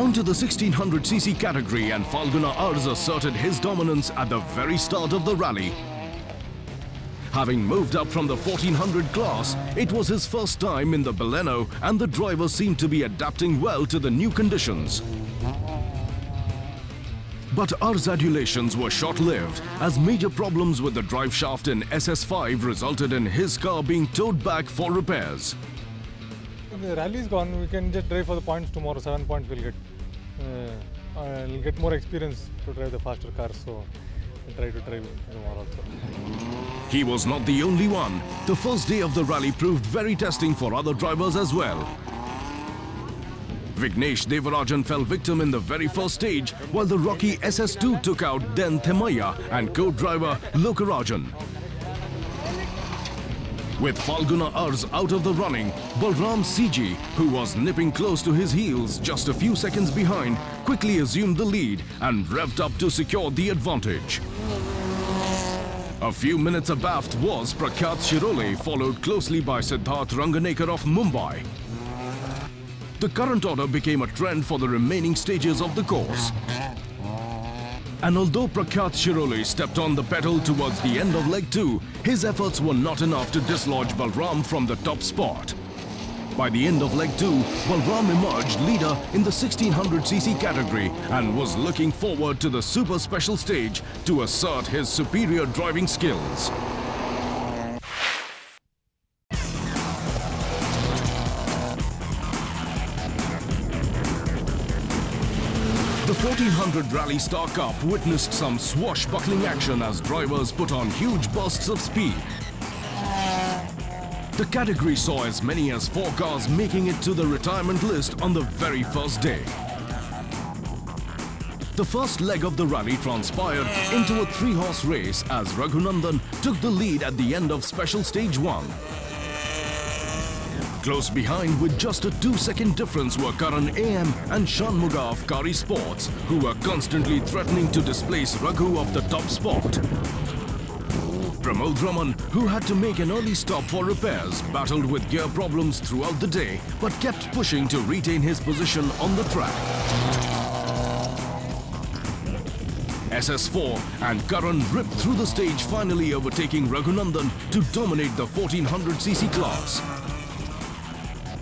Onto the 1600cc category, and Falguna Arz asserted his dominance at the very start of the rally. Having moved up from the 1400 class, it was his first time in the Baleno, and the driver seemed to be adapting well to the new conditions. But Arz's adulations were short-lived, as major problems with the drive shaft in SS5 resulted in his car being towed back for repairs. The rally is gone. We can just drive for the points tomorrow. 7 points we'll get. I'll get more experience to drive the faster cars, so I'll try to drive tomorrow also. He was not the only one. The first day of the rally proved very testing for other drivers as well. Vignesh Devarajan fell victim in the very first stage, while the rocky SS2 took out Den Themaya and co-driver Lokarajan. With Falguna Arz out of the running, Balram CG, who was nipping close to his heels just a few seconds behind, quickly assumed the lead and revved up to secure the advantage. A few minutes abaft was Prakhyat Shirole, followed closely by Siddharth Ranganekar of Mumbai. The current order became a trend for the remaining stages of the course. And although Prakhyat Shirole stepped on the pedal towards the end of leg 2, his efforts were not enough to dislodge Balram from the top spot. By the end of leg 2, Balram emerged leader in the 1600cc category and was looking forward to the super special stage to assert his superior driving skills. The 1400 Rally Star Cup witnessed some swashbuckling action as drivers put on huge bursts of speed. The category saw as many as 4 cars making it to the retirement list on the very first day. The first leg of the rally transpired into a 3-horse race as Raghunandan took the lead at the end of Special Stage 1. Close behind with just a 2-second difference were Karan AM and Shanmuga of Kari Sports, who were constantly threatening to displace Raghu of the top spot. Pramod Raman, who had to make an early stop for repairs, battled with gear problems throughout the day but kept pushing to retain his position on the track. SS4 and Karan ripped through the stage, finally overtaking Raghunandan to dominate the 1400cc class.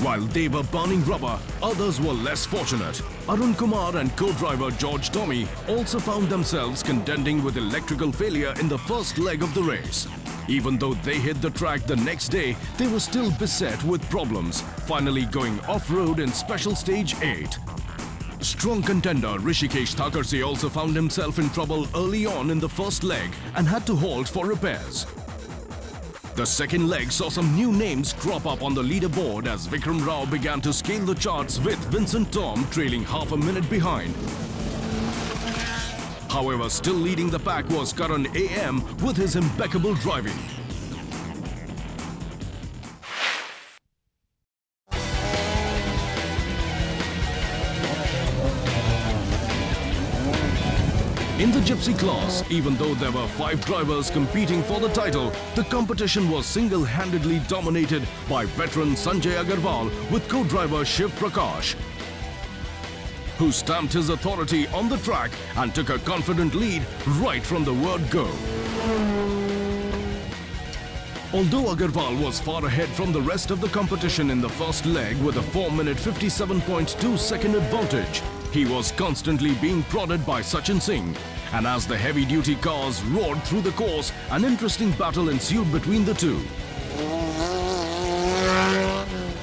While they were burning rubber, others were less fortunate. Arun Kumar and co-driver George Tommy also found themselves contending with electrical failure in the first leg of the race. Even though they hit the track the next day, they were still beset with problems, finally going off-road in Special Stage 8. Strong contender Rishikesh Thakurse also found himself in trouble early on in the first leg and had to halt for repairs. The second leg saw some new names crop up on the leaderboard as Vikram Rao began to scale the charts, with Vincent Tom trailing half a minute behind. However, still leading the pack was Karan AM with his impeccable driving. In the Gypsy class, even though there were 5 drivers competing for the title, the competition was single-handedly dominated by veteran Sanjay Agarwal with co-driver Shiv Prakash, who stamped his authority on the track and took a confident lead right from the word go. Although Agarwal was far ahead from the rest of the competition in the first leg with a 4-minute 57.2-second advantage, he was constantly being prodded by Sachin Singh, and as the heavy-duty cars roared through the course, an interesting battle ensued between the two.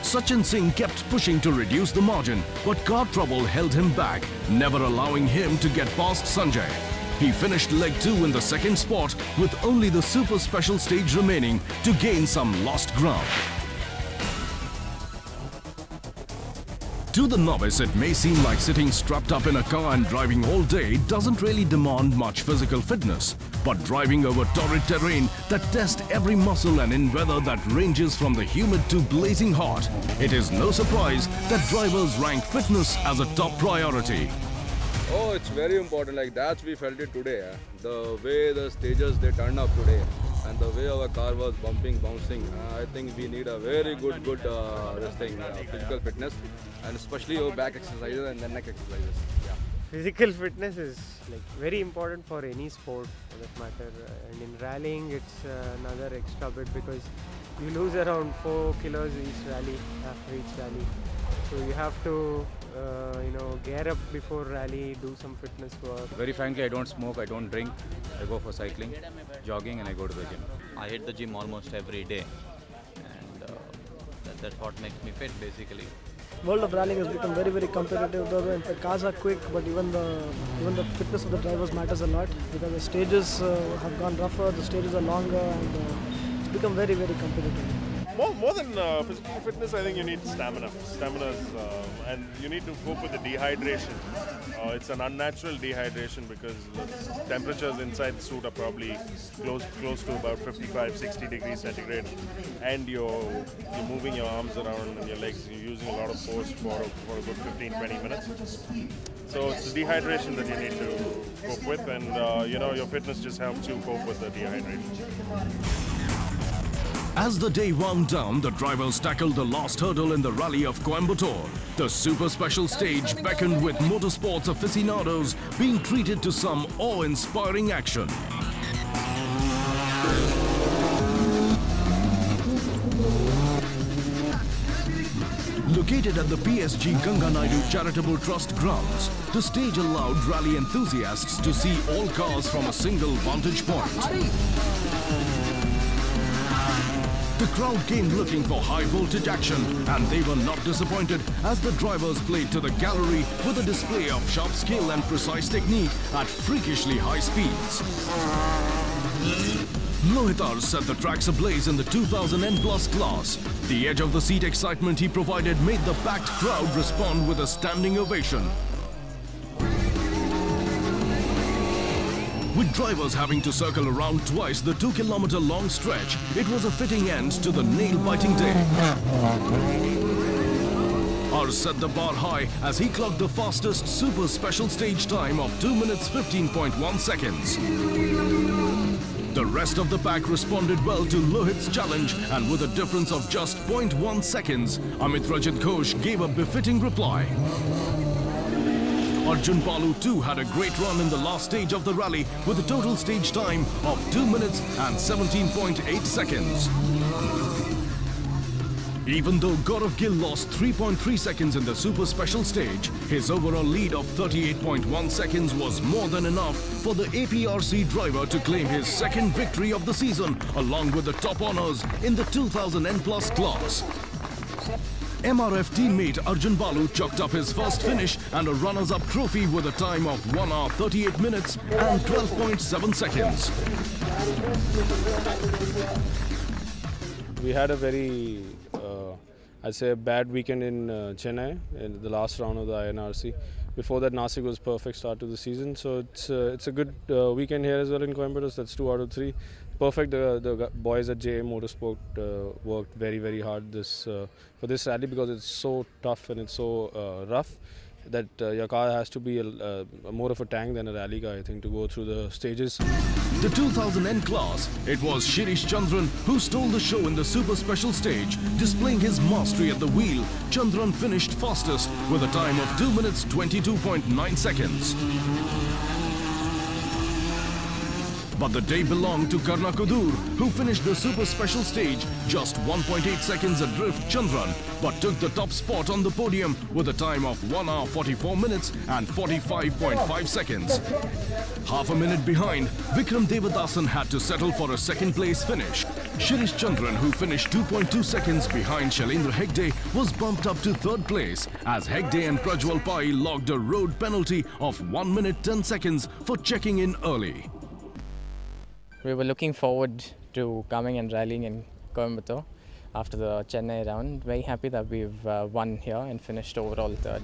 Sachin Singh kept pushing to reduce the margin, but car trouble held him back, never allowing him to get past Sanjay. He finished leg 2 in the second spot with only the super special stage remaining to gain some lost ground. To the novice, it may seem like sitting strapped up in a car and driving all day doesn't really demand much physical fitness. But driving over torrid terrain that tests every muscle and in weather that ranges from the humid to blazing hot, it is no surprise that drivers rank fitness as a top priority. Oh, it's very important. Like that we felt it today. The way the stages they turned up today. and the way our car was bumping, bouncing, I think we need a very good physical fitness, and especially our back exercises and the neck exercises. Yeah. Physical fitness is like very important for any sport for that matter, and in rallying it's another extra bit because you lose around 4 kilos after each rally. So you have to gear up before rally, do some fitness work. Very frankly, I don't smoke, I don't drink. I go for cycling, jogging, and I go to the gym. I hit the gym almost every day, and that's what makes me fit basically. World of rallying has become very, very competitive. The cars are quick, but even the fitness of the drivers matters a lot because the stages have gone rougher, the stages are longer, and it's become very, very competitive. More than physical fitness, I think you need stamina. And you need to cope with the dehydration. It's an unnatural dehydration because the temperatures inside the suit are probably close to about 55-60 degrees centigrade, and you're moving your arms around and your legs. You're using a lot of force for a good 15-20 minutes. So it's the dehydration that you need to cope with, and your fitness just helps you cope with the dehydration. As the day wound down, the drivers tackled the last hurdle in the rally of Coimbatore. The super special stage beckoned with motorsports aficionados being treated to some awe-inspiring action. Located at the PSG Ganga Naidu Charitable Trust grounds, the stage allowed rally enthusiasts to see all cars from a single vantage point. The crowd came looking for high-voltage action, and they were not disappointed as the drivers played to the gallery with a display of sharp skill and precise technique at freakishly high speeds. Lohitar set the tracks ablaze in the 2000N Plus class. The edge of the seat excitement he provided made the packed crowd respond with a standing ovation. With drivers having to circle around twice the 2-kilometer long stretch, it was a fitting end to the nail-biting day. Ars set the bar high as he clocked the fastest super special stage time of 2 minutes 15.1 seconds. The rest of the pack responded well to Lohit's challenge, and with a difference of just 0.1 seconds, Amit Rajat Ghosh gave a befitting reply. Arjun Balu too had a great run in the last stage of the rally with a total stage time of 2 minutes and 17.8 seconds. Even though Gaurav Gill lost 3.3 seconds in the super special stage, his overall lead of 38.1 seconds was more than enough for the APRC driver to claim his second victory of the season along with the top honours in the 2000N Plus class. MRF teammate Arjun Balu chalked up his first finish and a runners-up trophy with a time of 1 hour 38 minutes and 12.7 seconds. We had a very, I'd say, a bad weekend in Chennai in the last round of the INRC. Before that, Nasik was perfect start to the season, so it's a good weekend here as well in Coimbatore. So that's 2 out of 3. Perfect. The boys at JA Motorsport worked very, very hard for this rally because it's so tough and it's so rough that your car has to be more of a tank than a rally car, I think, to go through the stages. The 2000N class, it was Shirish Chandran who stole the show in the super special stage. Displaying his mastery at the wheel, Chandran finished fastest with a time of 2 minutes 22.9 seconds. But the day belonged to Karna Kudur, who finished the super special stage just 1.8 seconds adrift Chandran, but took the top spot on the podium with a time of 1 hour 44 minutes and 45.5 seconds. Half a minute behind, Vikram Devadasan had to settle for a second place finish. Shirish Chandran, who finished 2.2 seconds behind Shailendra Hegde, was bumped up to third place as Hegde and Prajwal Pai logged a road penalty of 1 minute 10 seconds for checking in early. We were looking forward to coming and rallying in Coimbatore after the Chennai round. Very happy that we've won here and finished overall third.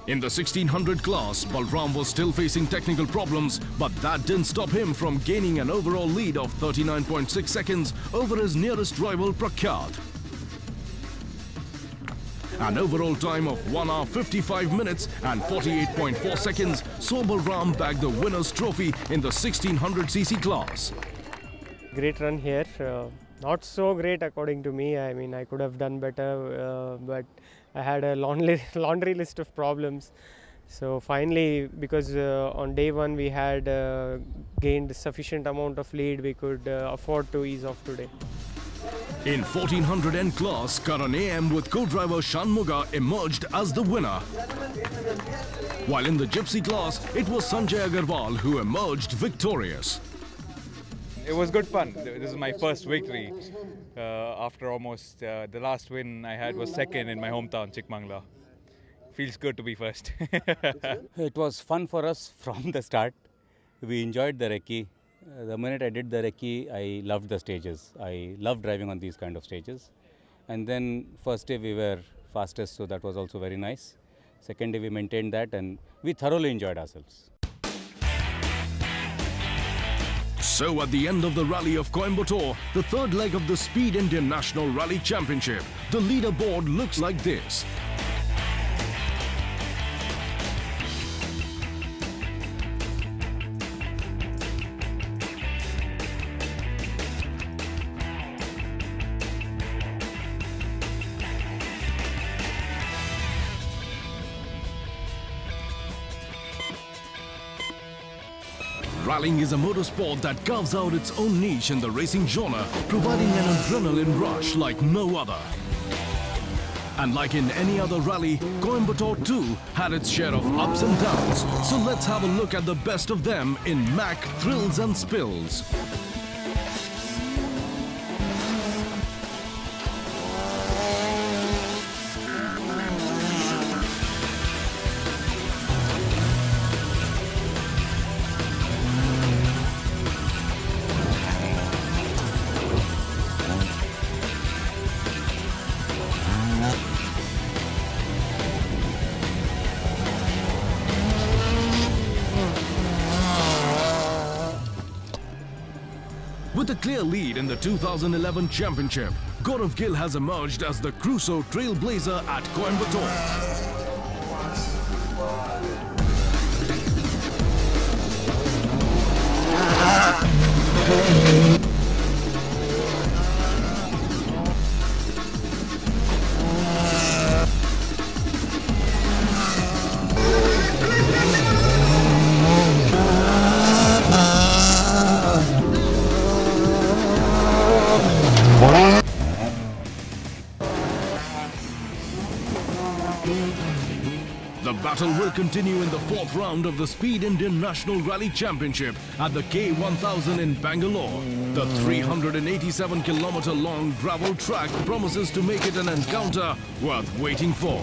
In the 1600 class, Balram was still facing technical problems, but that didn't stop him from gaining an overall lead of 39.6 seconds over his nearest rival Prakhyat. An overall time of 1 hour 55 minutes and 48.4 seconds saw Balram bag the winner's trophy in the 1600cc class. Great run here. Not so great according to me. I mean, I could have done better, but I had a laundry list of problems. So finally, because on day one we had gained sufficient amount of lead, we could afford to ease off today. In 1400 N class, Karan AM with co-driver Shanmuga emerged as the winner. While in the Gypsy class, it was Sanjay Agarwal who emerged victorious. It was good fun. This is my first victory after almost the last win I had was second in my hometown, Chikmangla. Feels good to be first. It was fun for us from the start. We enjoyed the recce. The minute I did the recce, I loved the stages. I love driving on these kind of stages. And then first day we were fastest, so that was also very nice. Second day we maintained that and we thoroughly enjoyed ourselves. So at the end of the rally of Coimbatore, the third leg of the Speed Indian National Rally Championship, the leaderboard looks like this. Rallying is a motorsport that carves out its own niche in the racing genre, providing an adrenaline rush like no other. And like in any other rally, Coimbatore too had its share of ups and downs. So let's have a look at the best of them in Mac Thrills and Spills. With a clear lead in the 2011 championship, Gaurav Gill has emerged as the Crusoe trailblazer at Coimbatore. The battle will continue in the fourth round of the Speed Indian National Rally Championship at the K1000 in Bangalore. The 387-kilometer long gravel track promises to make it an encounter worth waiting for.